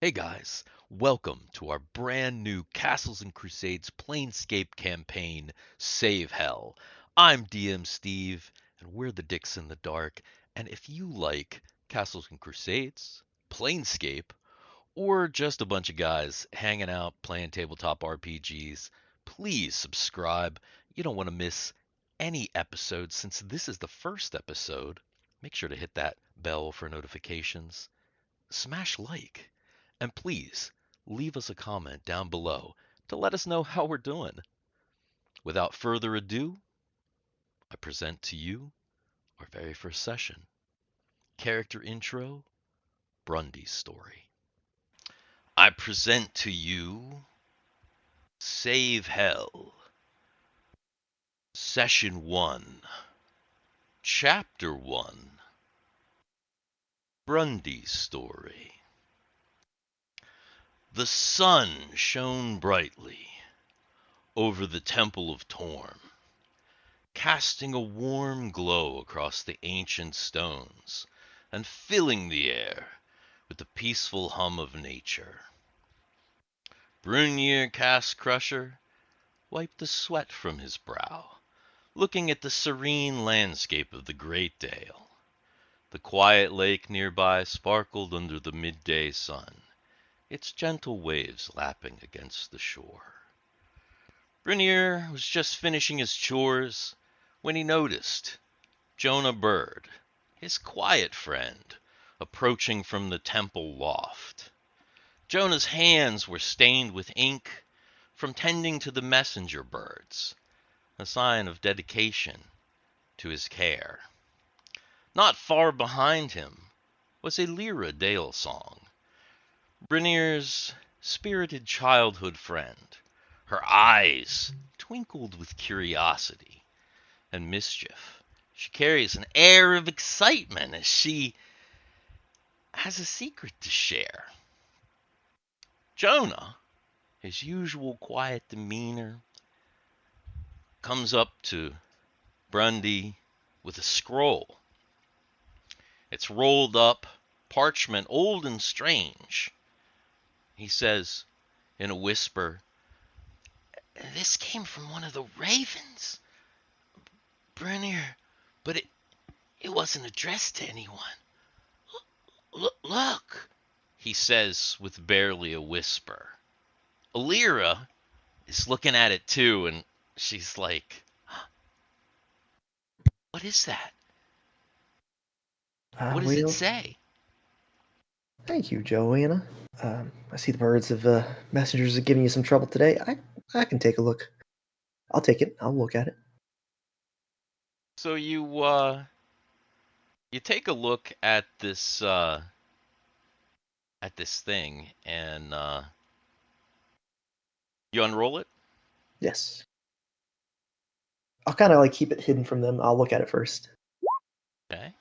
Hey guys, welcome to our brand new Castles and Crusades Planescape Campaign, Save Hell. I'm DM Steve, and we're the Dicks in the Dark, and if you like Castles and Crusades, Planescape, or just a bunch of guys hanging out playing tabletop RPGs, please subscribe. You don't want to miss any episodes since this is the first episode. Make sure to hit that bell for notifications. Smash like. And please leave us a comment down below to let us know how we're doing. Without further ado, I present to you our very first session. Character intro, Brundy's story. I present to you Save Hell, Session 1, Chapter 1, Brundy's story. The sun shone brightly over the Temple of Torm, casting a warm glow across the ancient stones and filling the air with the peaceful hum of nature. Brunyr Cask-Crusher wiped the sweat from his brow, looking at the serene landscape of the great dale. The quiet lake nearby sparkled under the midday sun, its gentle waves lapping against the shore. Brunyr was just finishing his chores when he noticed Jonah Bird, his quiet friend, approaching from the temple loft. Jonah's hands were stained with ink from tending to the messenger birds, a sign of dedication to his care. Not far behind him was a Lyra Dale song, Brunyr's spirited childhood friend. Her eyes twinkled with curiosity and mischief. She carries an air of excitement as she has a secret to share. Jonah, his usual quiet demeanor, comes up to Brundy with a scroll. It's rolled up, parchment old and strange. He says in a whisper, "This came from one of the ravens, Brunyr, but it wasn't addressed to anyone. Look," he says with barely a whisper. Alira is looking at it too, and she's like, "What is that? What does it Well, say?" thank you, Joanna. I see the birds of messengers are giving you some trouble today. I can take a look. I'll take it. I'll look at it. So you take a look at this thing, and you unroll it. Yes. I'll kind of like keep it hidden from them. I'll look at it first. Okay.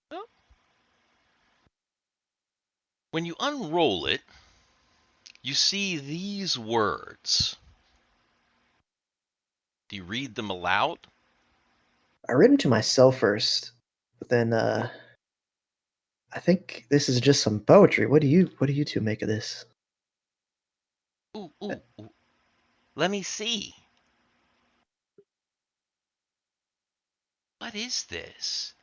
Well, when you unroll it, you see these words. Do you read them aloud? I read them to myself first, but then I think this is just some poetry. What do you two make of this? Ooh, ooh, ooh. Let me see. What is this?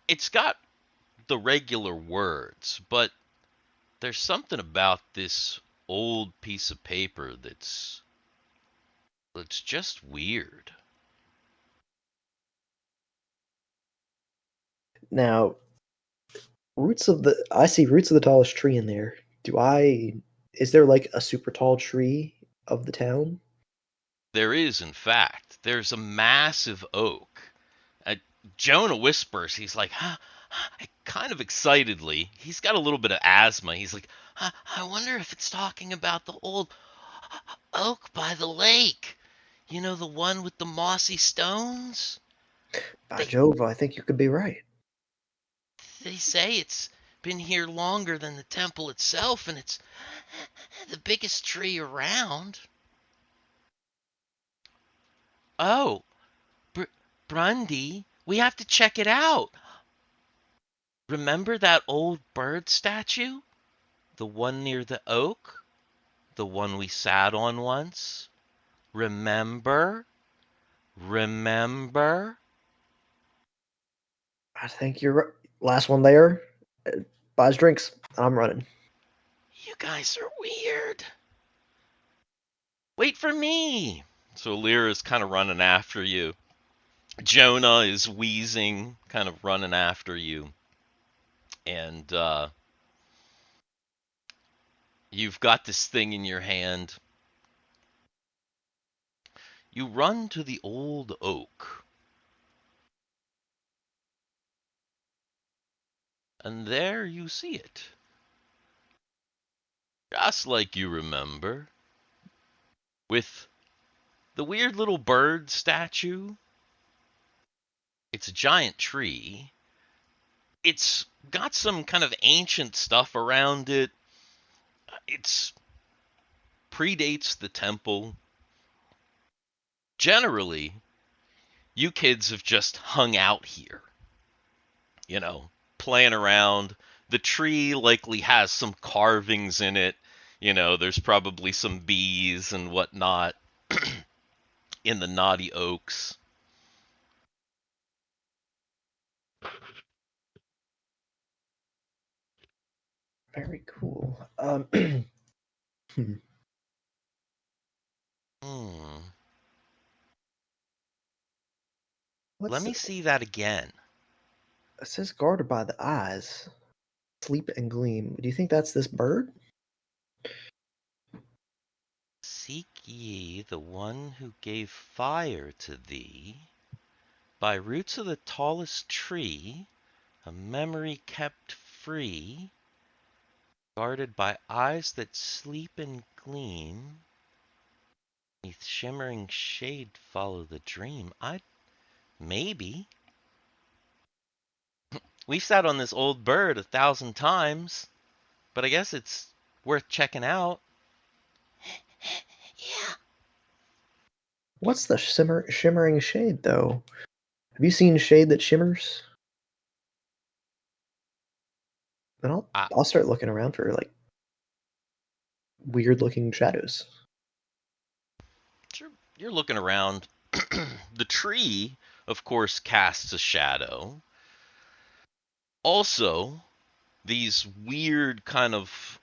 It's got the regular words, but there's something about this old piece of paper that's just weird. Now, I see roots of the tallest tree in there. Is there like a super tall tree of the town? There is, in fact, there's a massive oak. Uh, Jonah whispers, he's like, huh, kind of excitedly. He's got a little bit of asthma. He's like, I wonder if it's talking about the old oak by the lake. You know, the one with the mossy stones? By They Jove, I think you could be right. they say it's been here longer than the temple itself, and it's the biggest tree around. Oh, Brundy, we have to check it out. Remember that old bird statue? The one near the oak? The one we sat on once? Remember? Remember? I think you're right. Last one there. Buys drinks. I'm running. You guys are weird. Wait for me. So Lyra's kind of running after you. Jonah is wheezing, kind of running after you. And you've got this thing in your hand. You run to the old oak. And there you see it. Just like you remember. With the weird little bird statue. It's a giant tree. It's got some kind of ancient stuff around it. It's predates the temple. Generally, you kids have just hung out here, you know, playing around. The tree likely has some carvings in it. You know, there's probably some bees and whatnot in the knotty oaks. Very cool. Hmm. Hmm. Let What's me see that again. it says guarded by the eyes, sleep and gleam. Do you think that's this bird? Seek ye the one who gave fire to thee. By roots of the tallest tree, a memory kept free, guarded by eyes that sleep and gleam. 'Neath shimmering shade follow the dream. Maybe. We've sat on this old bird 1,000 times, but I guess it's worth checking out. Yeah. What's the shimmering shade though? Have you seen shade that shimmers? Then I'll Ah, I'll start looking around for like weird looking shadows. sure. You're looking around. The tree, of course, casts a shadow. Also, these weird kind of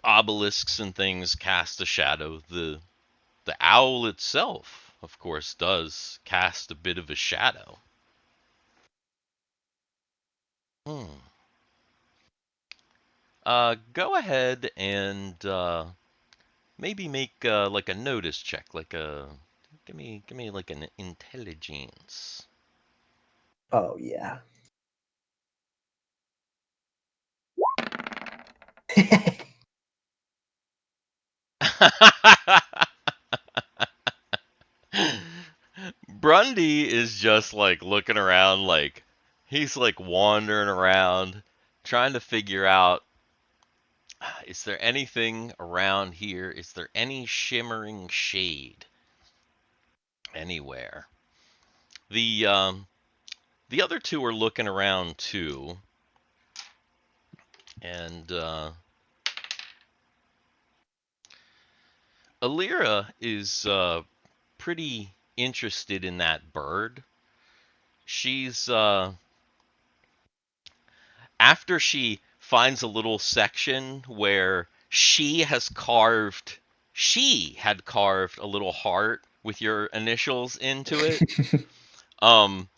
obelisks and things cast a shadow. The owl itself, of course, does cast a bit of a shadow. Hmm. Go ahead and maybe make like a notice check, like a give me like an intelligence. Oh yeah. Brundy is just like looking around, like he's like wandering around, trying to figure out, is there anything around here? Is there any shimmering shade anywhere? The the other two are looking around too, and Alira is pretty interested in that bird. She's after she finds a little section where she had carved a little heart with your initials into it. Um,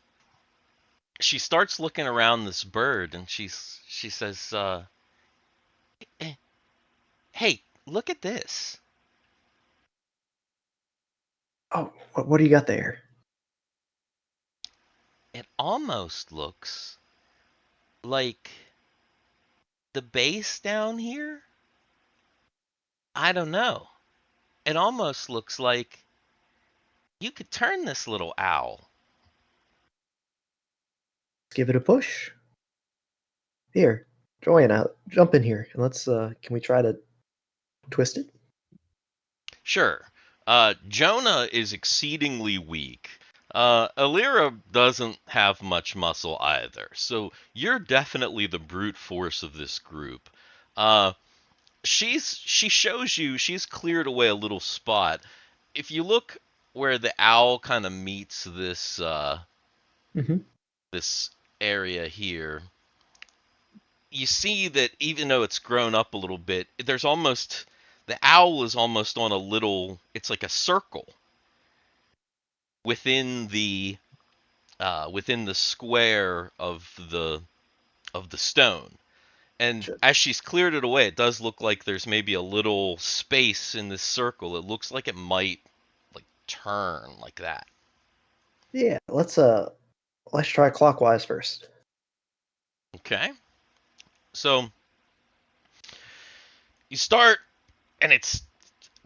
she starts looking around this bird and she says, "Eh, "Hey, look at this." Oh, what do you got there? It almost looks like the base down here. I don't know. It almost looks like you could turn this little owl. Let's give it a push. Here, Joanna, jump in here and let's can we try to twist it? Sure. Jonah is exceedingly weak. Alira doesn't have much muscle either, so you're definitely the brute force of this group. Uh, she shows you she's cleared away a little spot. If you look where the owl kind of meets Mm-hmm. this area here, you see that even though it's grown up a little bit, there's almost the owl is almost on a little. It's like a circle within the square of the stone. And Sure. as she's cleared it away, it does look like there's maybe a little space in this circle. It looks like it might like turn like that. Yeah, let's try clockwise first. Okay. So you start and it's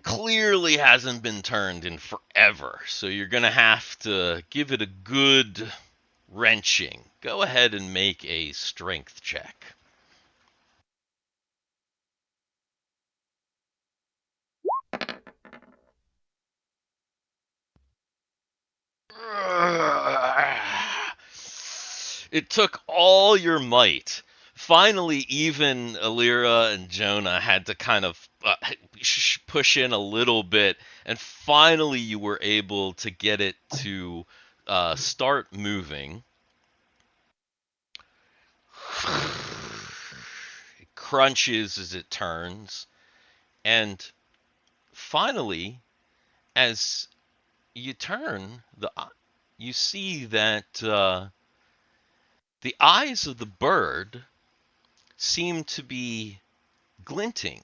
clearly hasn't been turned in forever. So you're going to have to give it a good wrenching. Go ahead and make a strength check. It took all your might. Finally, even Alira and Jonah had to kind of push in a little bit, and finally you were able to get it to start moving. It crunches as it turns, and finally, as you turn, you see that the eyes of the bird seem to be glinting,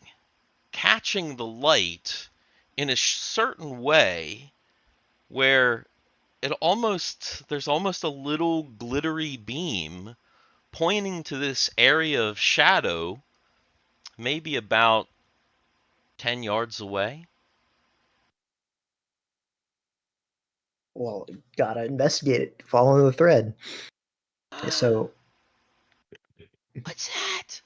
catching the light in a certain way where there's almost a little glittery beam pointing to this area of shadow, maybe about 10 yards away. Well, gotta investigate it, following the thread. So, What's that?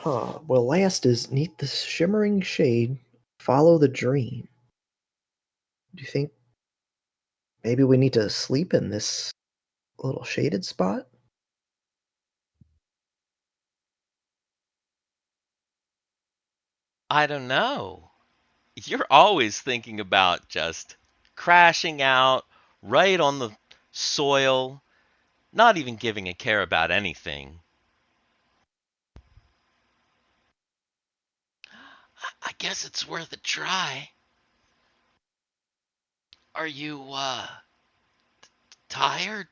well, last is neath the shimmering shade, follow the dream. Do you think maybe we need to sleep in this little shaded spot? I don't know. You're always thinking about just crashing out right on the soil, not even giving a care about anything. I guess it's worth a try. Are you tired?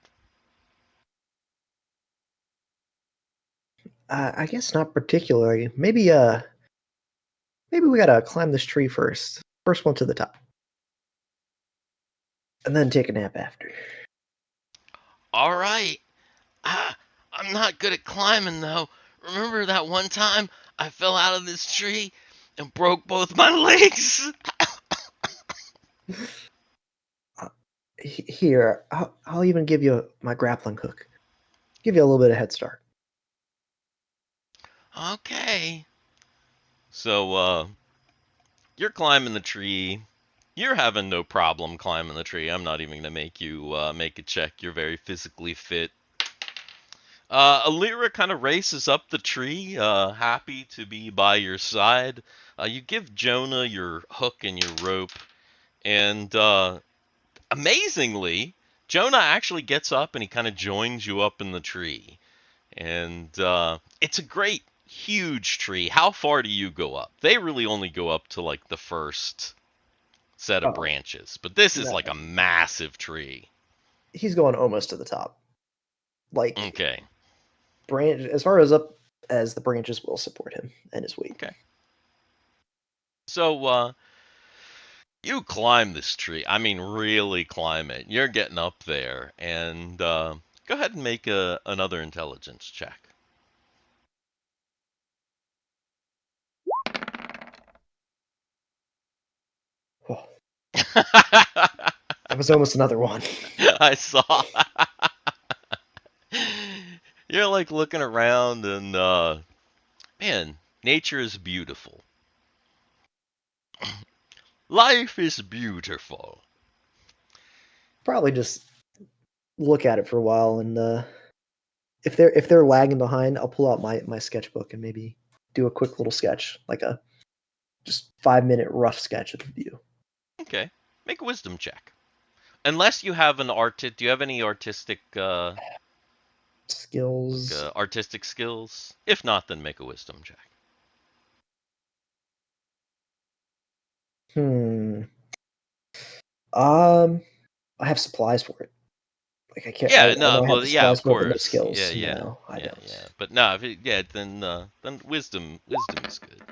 I guess not particularly. Maybe we gotta climb this tree first. First one to the top, and then take a nap after. All right. I'm not good at climbing though. Remember that one time I fell out of this tree and broke both my legs? Here, I'll even give you my grappling hook. Give you a little bit of head start. Okay. So you're climbing the tree. You're having no problem climbing the tree. I'm not even going to make you make a check. You're very physically fit. Alira kind of races up the tree, happy to be by your side. You give Jonah your hook and your rope, and amazingly, Jonah actually gets up and he kind of joins you up in the tree. And it's a great, huge tree. How far do you go up? They really only go up to like the first set of Oh, branches, but this is no. like a massive tree. He's going almost to the top. Like, Okay. as far as up as the branches will support him and his weight. Okay. So you climb this tree. I mean, really climb it. You're getting up there, and go ahead and make another intelligence check. Oh, that was almost another one. I saw. You're like looking around, and man, nature is beautiful. Life is beautiful. Probably just look at it for a while, and if they're lagging behind, I'll pull out my sketchbook and maybe do a quick little sketch, like a just 5-minute rough sketch of the view. Okay. Make a wisdom check. Unless you have an do you have any Skills. artistic skills? If not, then make a wisdom check. Hmm. I have supplies for it. Like I can't. Yeah, I no, know I have well, the yeah, supplies of for it, but no course. Yeah, skills. yeah, No, I yeah, yeah. don't. But no, yeah, then wisdom is good.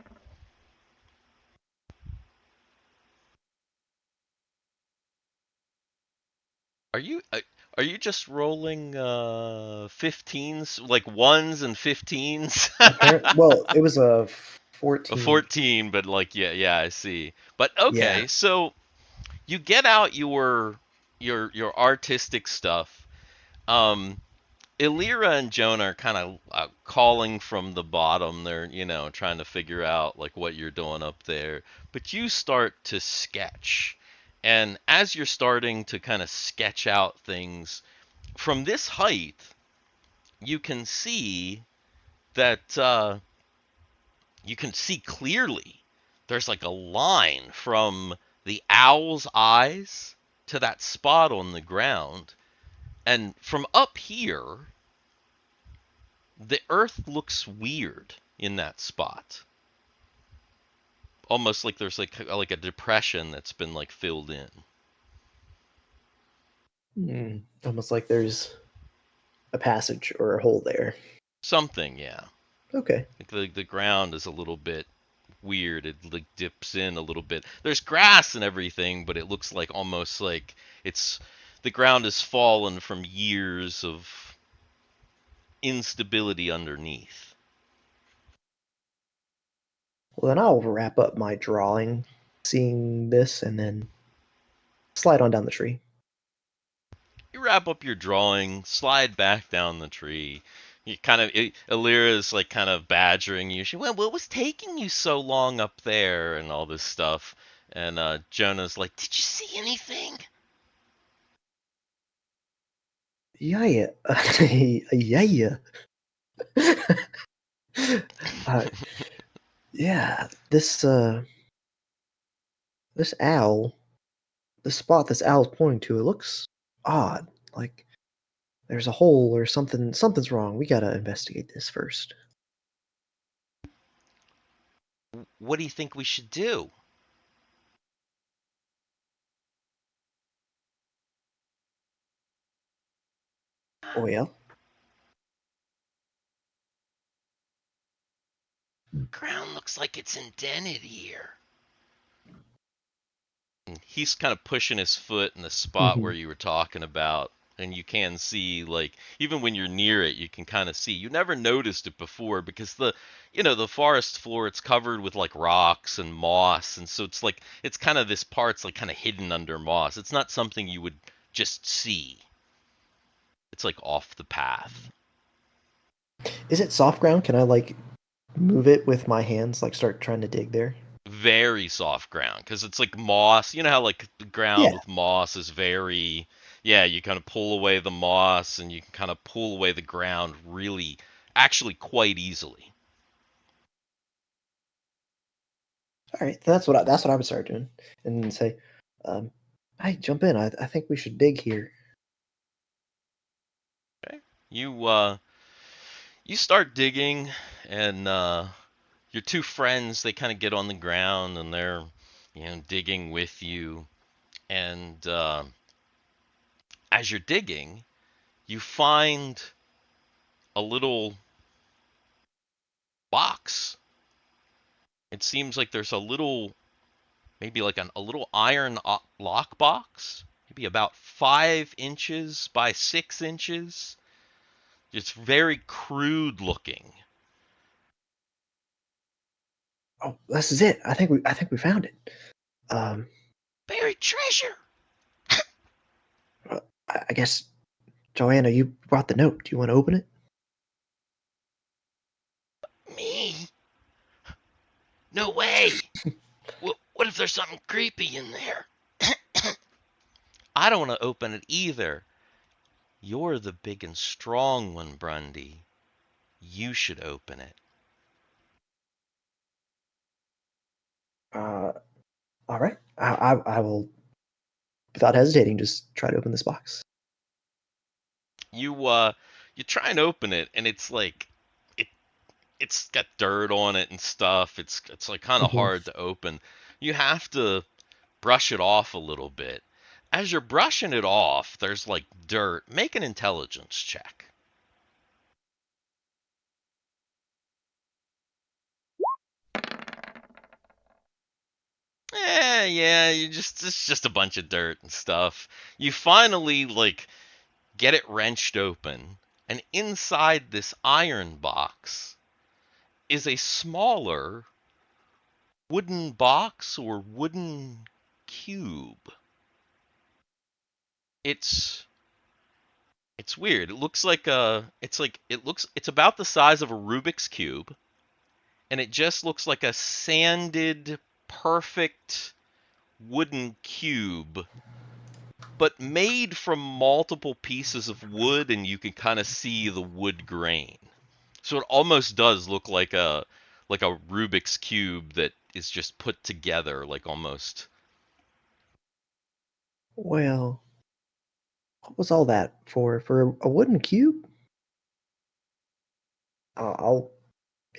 Are you uh, are you just rolling 15s, like ones and 15s? Well, it was a A 14. 14, but like yeah, I see. But Yeah. okay, so you get out your artistic stuff. Um Illyra and Jonah are kind of calling from the bottom. They're, trying to figure out like what you're doing up there. But you start to sketch. And as you're starting to kind of sketch out things, from this height, you can see that you can see clearly. There's like a line from the owl's eyes to that spot on the ground. And from up here, the earth looks weird in that spot. Almost like there's like a depression that's been like filled in. Almost like there's a passage or a hole there. Something, yeah. Okay. Like the ground is a little bit weird. It like dips in a little bit. There's grass and everything, but it looks like almost like it's the ground has fallen from years of instability underneath. Well, then I'll wrap up my drawing, seeing this, and then slide on down the tree. You wrap up your drawing, slide back down the tree. You kind of, Alira's like kind of badgering you. She went, "What was taking you so long up there?" and all this stuff. And Jonah's like, "Did you see anything?" Yeah, yeah, yeah. uh, yeah, this owl, the spot this owl's pointing to, it looks odd. Like there's a hole or something. Something's wrong. We gotta investigate this first. What do you think we should do? Oh yeah. Ground looks like it's indented here. And he's kind of pushing his foot in the spot where Hmm. you were talking about. And you can see, like, even when you're near it, you can kind of see. You never noticed it before because the forest floor, it's covered with like rocks and moss. And so it's like, it's kind of this part's like kind of hidden under moss. It's not something you would just see. It's like off the path. Is it soft ground? Can I like move it with my hands? Like start trying to dig there? Very soft ground because it's like moss. You know how like the ground Yeah. with moss is very, yeah, you kind of pull away the moss and you can kind of pull away the ground really, actually quite easily. All right. That's what I would start doing, and say, um, "Hey, jump in. I think we should dig here." Okay. You start digging and your two friends, they kind of get on the ground and they're, digging with you. And as you're digging, you find a little box. It seems like there's a little, maybe like a little iron lock box, maybe about 5 inches by 6 inches. It's very crude looking. Oh, this is it. I think we found it. Um, Buried treasure. I guess Joanna, you brought the note. Do you want to open it? Me? No way. What What if there's something creepy in there? I don't want to open it either. You're the big and strong one, Brundy. You should open it. All right. I will, without hesitating, just try to open this box. You try and open it, and it's like it it's got dirt on it and stuff. It's like kind of Mhm. hard to open. You have to brush it off a little bit. As you're brushing it off, there's like dirt. Make an intelligence check. Yeah, it's just a bunch of dirt and stuff. You finally like get it wrenched open, and inside this iron box is a smaller wooden box or wooden cube. It's it's weird. It's about the size of a Rubik's cube, and it just looks like a sanded perfect wooden cube, but made from multiple pieces of wood, and you can kind of see the wood grain. So it almost does look like a Rubik's cube that is just put together, like almost. Well, what was all that for? For a wooden cube? I'll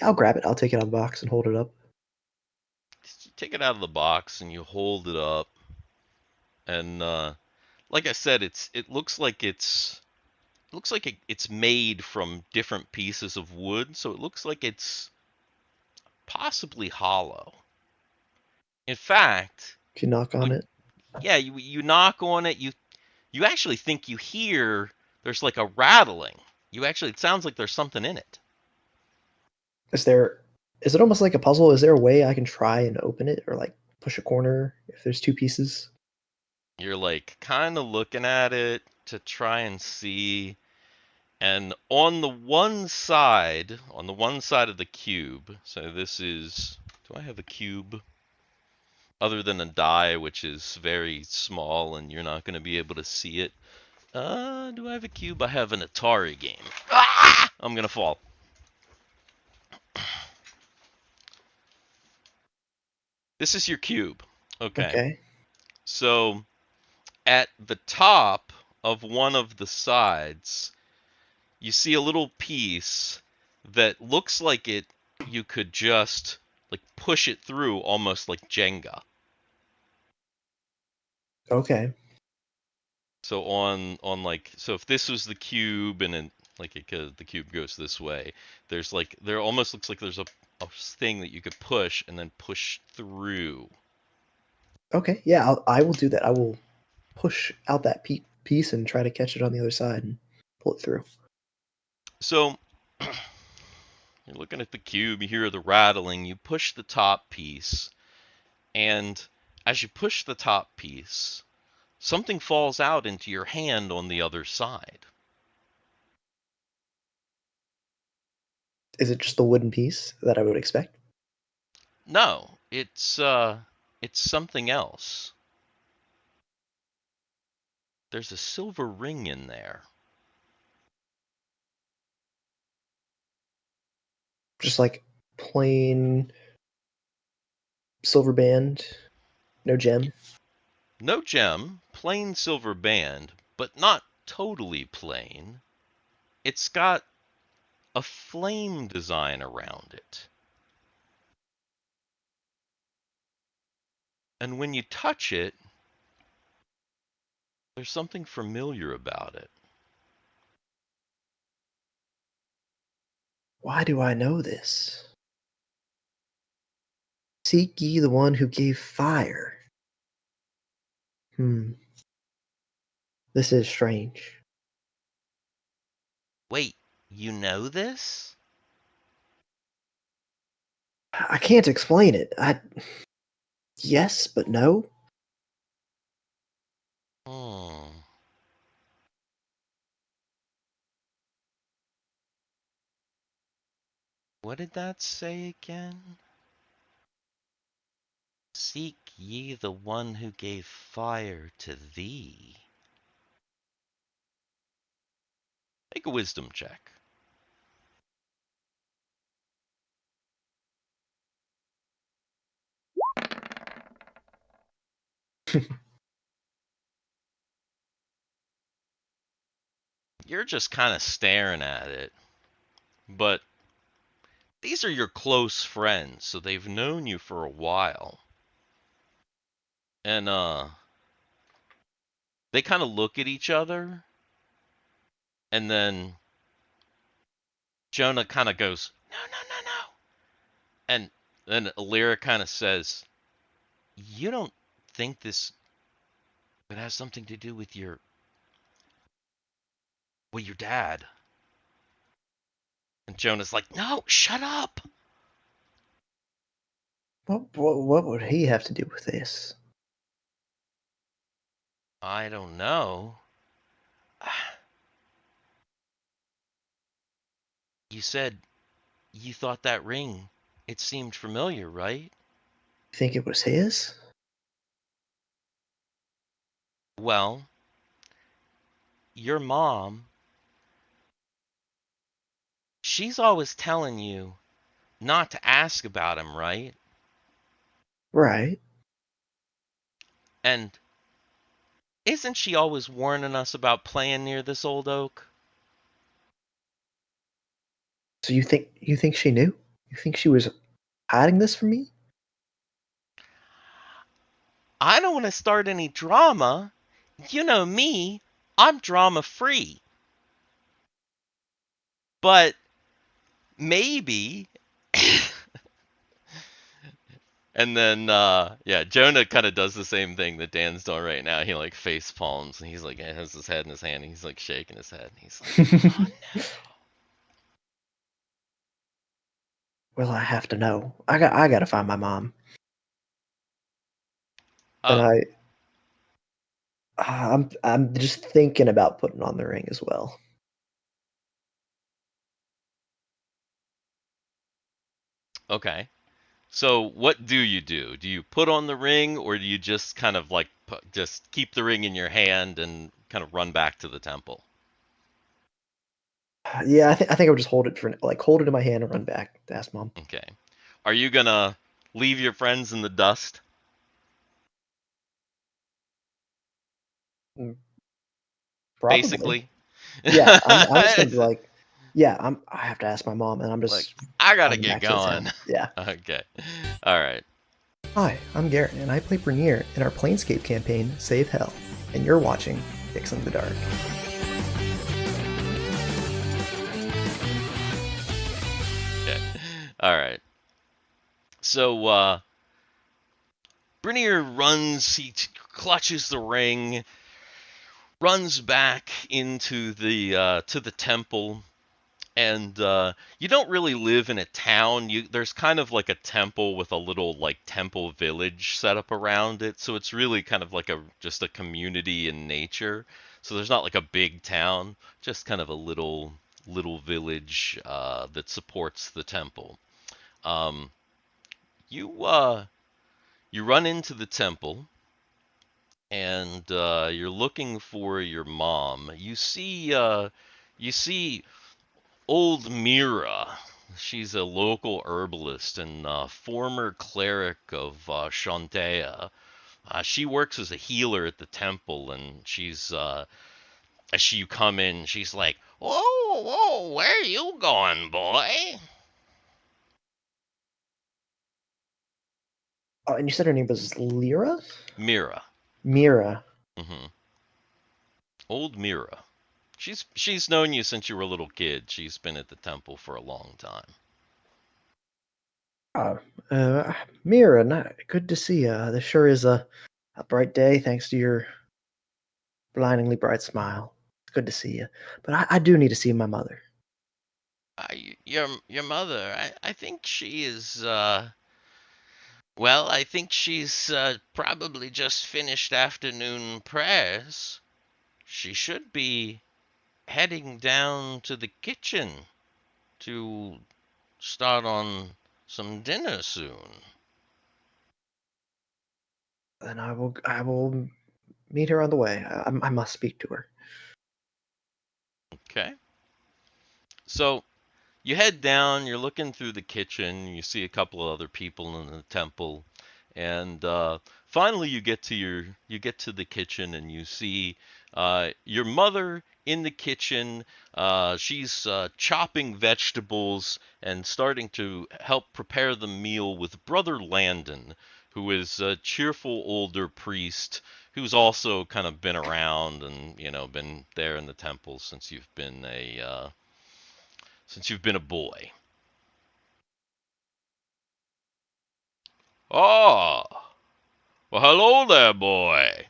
I'll grab it. I'll take it out of the box and hold it up. You take it out of the box and you hold it up, and like I said, it looks like it's made from different pieces of wood, so it looks like it's possibly hollow. In fact, If you knock on when it, yeah, you knock on it, you actually think you hear there's like a rattling. It sounds like there's something in it. is there? Is it almost like a puzzle? Is there a way I can try and open it, or like push a corner if there's two pieces? You're like kind of looking at it to try and see. And on the one side of the cube, so this is, do I have a cube other than a die, which is very small and you're not going to be able to see it? Do I have a cube? I have an Atari game. Ah! I'm going to fall. This is your cube. Okay. Okay. So at the top of one of the sides, you see a little piece that looks like you could just like push it through almost like Jenga. Okay. So so if this was the cube and then like the cube goes this way, there almost looks like there's a thing that you could push and then push through. Okay. Yeah, I will do that. I will push out that piece and try to catch it on the other side and pull it through. So you're looking at the cube, you hear the rattling, you push the top piece, and as you push the top piece, something falls out into your hand on the other side. Is it just the wooden piece that I would expect? No, it's something else. There's a silver ring in there. Just like plain silver band, no gem. No gem, plain silver band, but not totally plain. It's got a flame design around it. And when you touch it, there's something familiar about it. Why do I know this? Seek ye the one who gave fire. Hmm. This is strange. Wait, you know this? I can't explain it. Yes, but no. Hmm. What did that say again? Seek ye the one who gave fire to thee. Make a wisdom check. You're just kind of staring at it, but these are your close friends, so they've known you for a while. And they kind of look at each other, and then Jonah kind of goes, "No, no, no, no." And then Alira kind of says, "You don't think this could have something to do with your dad?" And Jonah's like, "No, shut up." What would he have to do with this? I don't know. You said you thought that ring, it seemed familiar, right? You think it was his? Well, your mom, she's always telling you not to ask about him, right? Right. And isn't she always warning us about playing near this old oak? So you think she knew? You think she was hiding this from me? I don't want to start any drama. You know me, I'm drama free. But maybe. And then, yeah, Jonah kind of does the same thing that Dan's doing right now. He like face palms and he's like, has his head in his hand. And he's like shaking his head. And he's like, oh Well, I have to know. I gotta find my mom. no. And I'm just thinking about putting on the ring as well. Okay. So what do you do? Do you put on the ring or do you just kind of like just keep the ring in your hand and kind of run back to the temple? Yeah, I think I would just hold it in my hand and run back to ask mom. Okay. Are you gonna leave your friends in the dust? Mm, Probably. Basically. Yeah, I'm just gonna be like, yeah, I have to ask my mom, and I'm Like, just I gotta running get back to the going. town. Yeah. Okay. All right. Hi, I'm Garrett, and I play Brunyr in our Planescape campaign, Save Hell, and you're watching Fixing the Dark. Okay. All right. So, Brunyr runs, he clutches the ring, runs back into the to the temple, and you don't really live in a town. There's kind of like a temple with a little like temple village set up around it, so it's really kind of like a just a community in nature. So there's not like a big town, just kind of a little village that supports the temple. Um, you run into the temple and you're looking for your mom. You see old Mira. She's a local herbalist and former cleric of Shantea. She works as a healer at the temple, and as you come in, she's like, "Whoa, whoa, where you going, boy?" Oh, and you said her name was Lyra? Mira. Mira. hmm Old Mira. She's known you since you were a little kid. She's been at the temple for a long time. Oh, Mira, good to see you. This sure is a bright day, thanks to your blindingly bright smile. It's good to see you. But I do need to see my mother. Your mother. I think she is. Well, I think she's probably just finished afternoon prayers. She should be heading down to the kitchen to start on some dinner soon. Then I will meet her on the way. I must speak to her. Okay. So you head down, you're looking through the kitchen, you see a couple of other people in the temple, and finally you get to the kitchen and you see your mother in the kitchen. She's chopping vegetables and starting to help prepare the meal with Brother Landon, who is a cheerful older priest who's also kind of been around and been there in the temple since you've been a boy. Oh, well, hello there, boy.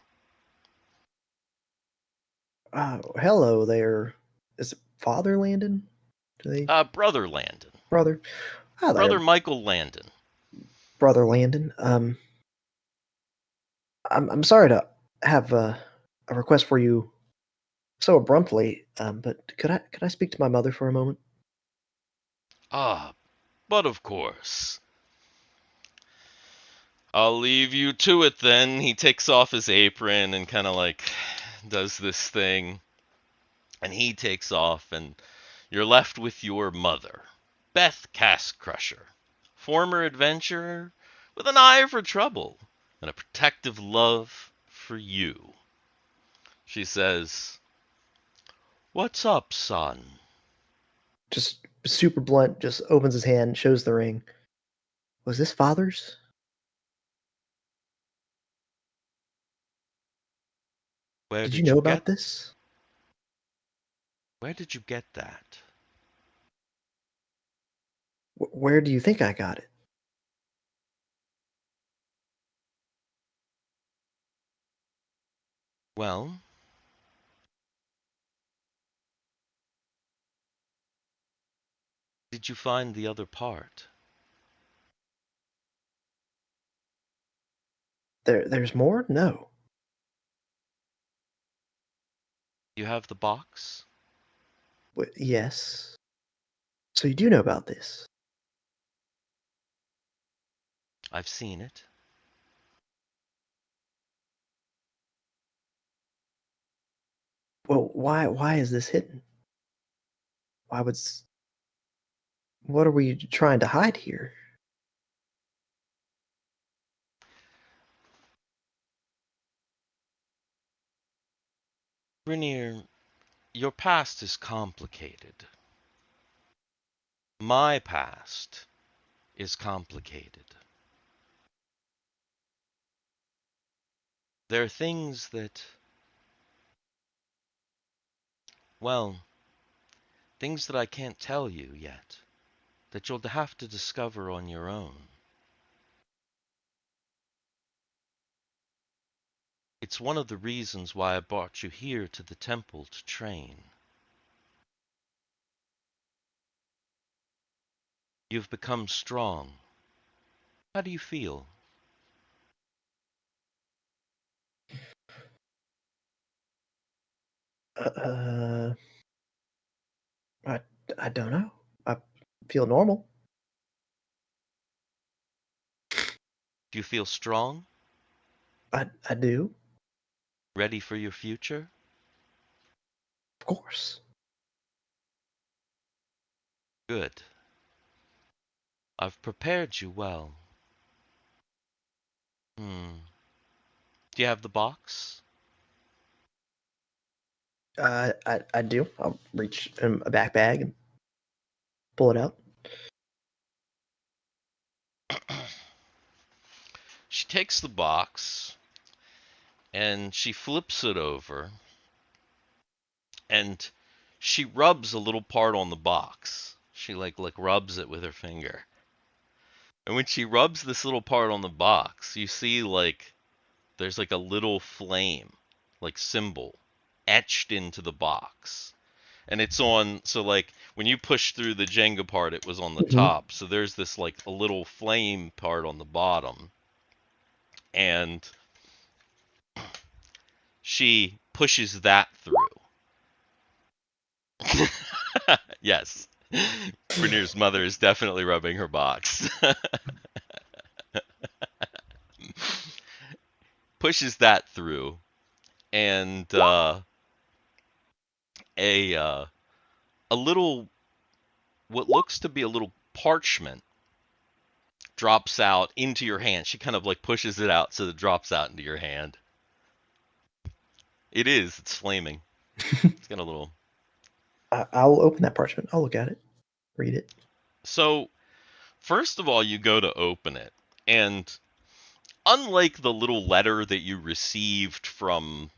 Hello there. Is it Father Landon? Do they Brother Landon. brother? Hi Brother there, Michael Landon. Brother Landon. I'm sorry to have a request for you so abruptly. But could I speak to my mother for a moment? Ah, but of course. I'll leave you to it then. He takes off his apron and kind of like does this thing. And he takes off, and you're left with your mother, Beth Cask-Crusher, former adventurer with an eye for trouble and a protective love for you. She says, "What's up, son?" Just super blunt. Just opens his hand, shows the ring. Was this Father's? Where Did you did know you get about this? where did you get that? Where do you think I got it? Well, did you find the other part? There's more? No. You have the box? Yes. So you do know about this? I've seen it. Well, why is this hidden? Why would what are we trying to hide here? Brunyr, your past is complicated. My past is complicated. There are things well, things that I can't tell you yet, that you'll have to discover on your own. It's one of the reasons why I brought you here to the temple to train. You've become strong. How do you feel? Uh, I I don't know. I feel normal. Do you feel strong? I do, Ready for your future? of course. Good. I've prepared you well. Hmm. Do you have the box? I do. I'll reach in a back bag and pull it out. She takes the box and she flips it over and she rubs a little part on the box. She like rubs it with her finger. And when she rubs this little part on the box, you see like there's like a little flame, like symbol, etched into the box. And it's on, so like when you push through the Jenga part, it was on the Hmm. top. So there's this like a little flame part on the bottom. And she pushes that through. Yes. Brunyr's mother is definitely rubbing her box. pushes that through, and a little, what looks to be a little parchment drops out into your hand. She kind of like pushes it out so it drops out into your hand. It's flaming. It's got a little. I'll open that parchment. I'll look at it, read it. So, first of all, you go to open it, and unlike the little letter that you received from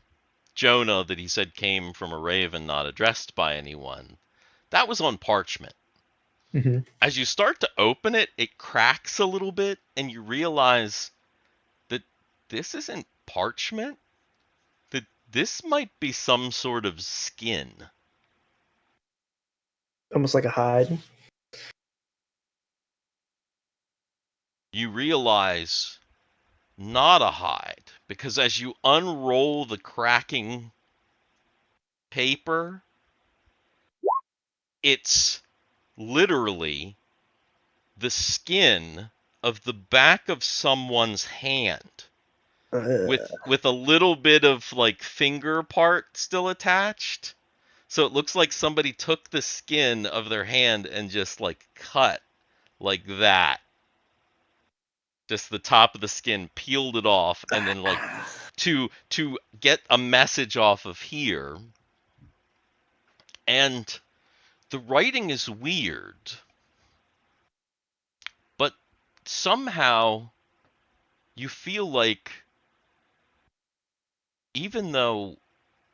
Jonah that he said came from a raven not addressed by anyone, that was on parchment. Mm-hmm. As you start to open it, it cracks a little bit, and you realize that this isn't parchment, that this might be some sort of skin. Almost like a hide. You realize not a hide, because as you unroll the cracking paper, it's literally the skin of the back of someone's hand with a little bit of like finger part still attached. So it looks like somebody took the skin of their hand and just like cut like that. Just the top of the skin, peeled it off, and then like to get a message off of here. And the writing is weird, but somehow you feel like even though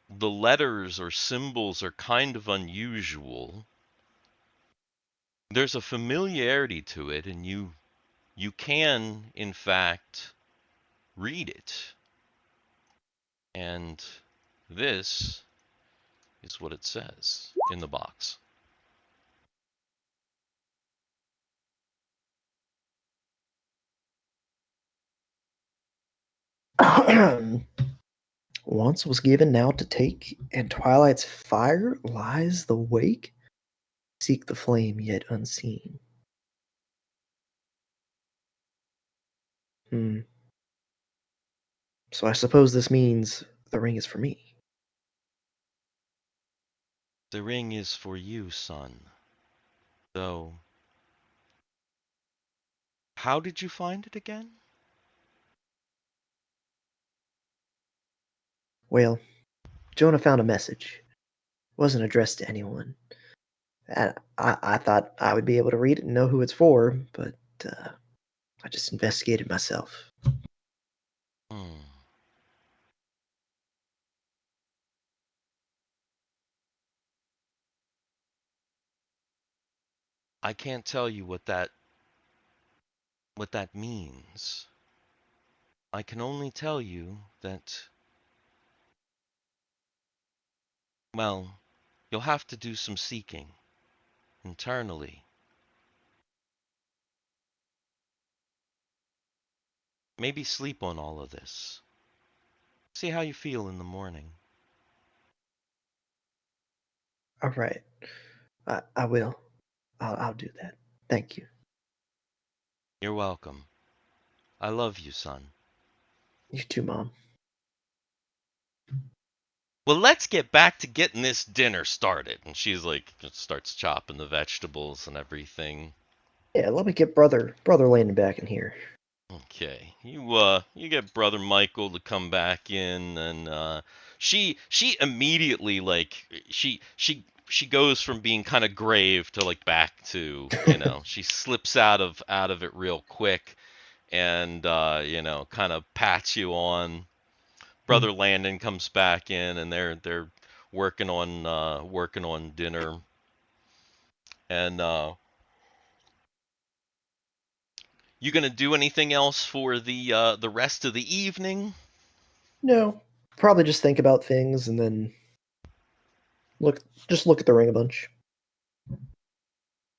the letters or symbols are kind of unusual, there's a familiarity to it, and you can in fact read it. And this is what it says in the box. Once was given, now to take, and twilight's fire lies the wake. Seek the flame yet unseen. So I suppose this means the ring is for me. The ring is for you, son. Though, how did you find it again? Well, Jonah found a message. It wasn't addressed to anyone. And I thought I would be able to read it and know who it's for, but I just investigated myself. Hmm. I can't tell you what that means. I can only tell you that, well, you'll have to do some seeking internally. Maybe sleep on all of this. See how you feel in the morning. All right. I will. I'll do that. Thank you. You're welcome. I love you, son. You too, Mom. Well, let's get back to getting this dinner started. And she's like, just starts chopping the vegetables and everything. Yeah, let me get brother Landon back in here. Okay, you get Brother Michael to come back in, and she immediately like she goes from being kind of grave to like back to, she slips out of it real quick, and kind of pats you on. Brother Landon comes back in, and they're working on dinner, and you gonna do anything else for the rest of the evening? No, probably just think about things and then look at the ring a bunch.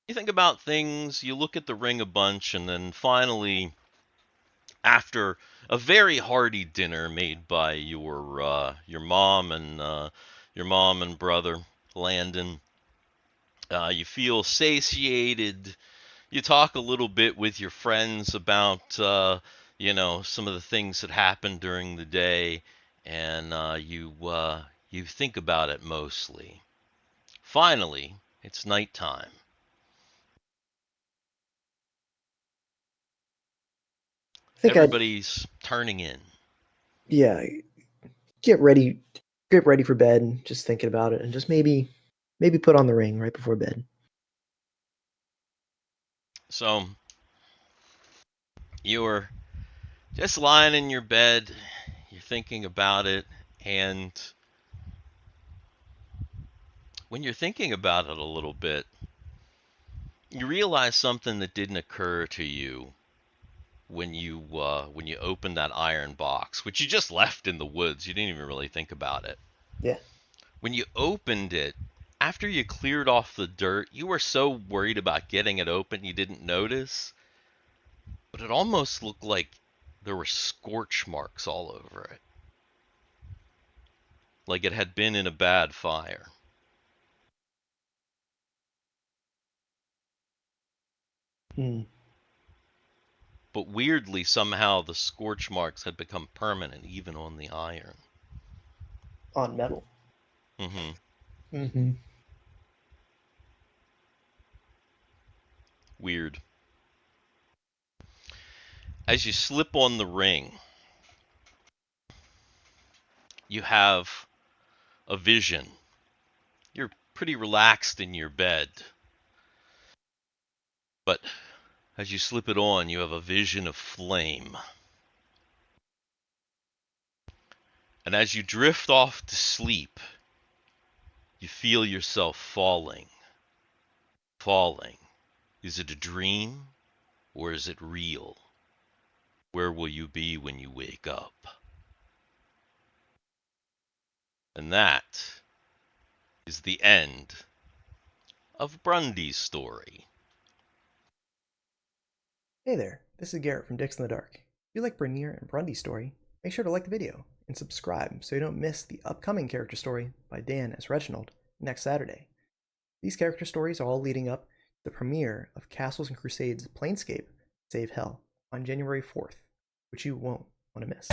You think about things, you look at the ring a bunch, and then finally, after a very hearty dinner made by your mom and brother Landon, you feel satiated. You talk a little bit with your friends about some of the things that happened during the day, and you think about it mostly. Finally, it's nighttime. I think I'd Everybody's turning in. yeah get ready for bed, just thinking about it, and just maybe put on the ring right before bed. So you're just lying in your bed, you're thinking about it, and when you're thinking about it a little bit, you realize something that didn't occur to you when you opened that iron box, which you just left in the woods. You didn't even really think about it. Yeah. When you opened it, after you cleared off the dirt, you were so worried about getting it open you didn't notice, but it almost looked like there were scorch marks all over it, like it had been in a bad fire. Mm. But weirdly, somehow the scorch marks had become permanent even on the iron. On metal. Mm-hmm. Mm-hmm. Weird. As you slip on the ring, you have a vision. You're pretty relaxed in your bed, but as you slip it on, you have a vision of flame. And as you drift off to sleep, you feel yourself falling. Falling. Is it a dream or is it real? Where will you be when you wake up? And that is the end of Brundy's story. Hey there, this is Garrett from Dicks in the Dark. If you like Brunyr and Brundy's story, make sure to like the video and subscribe so you don't miss the upcoming character story by Dan as Reginald next Saturday. These character stories are all leading up to the premiere of Castles and Crusades Planescape Save Hell on January 4th, which you won't want to miss.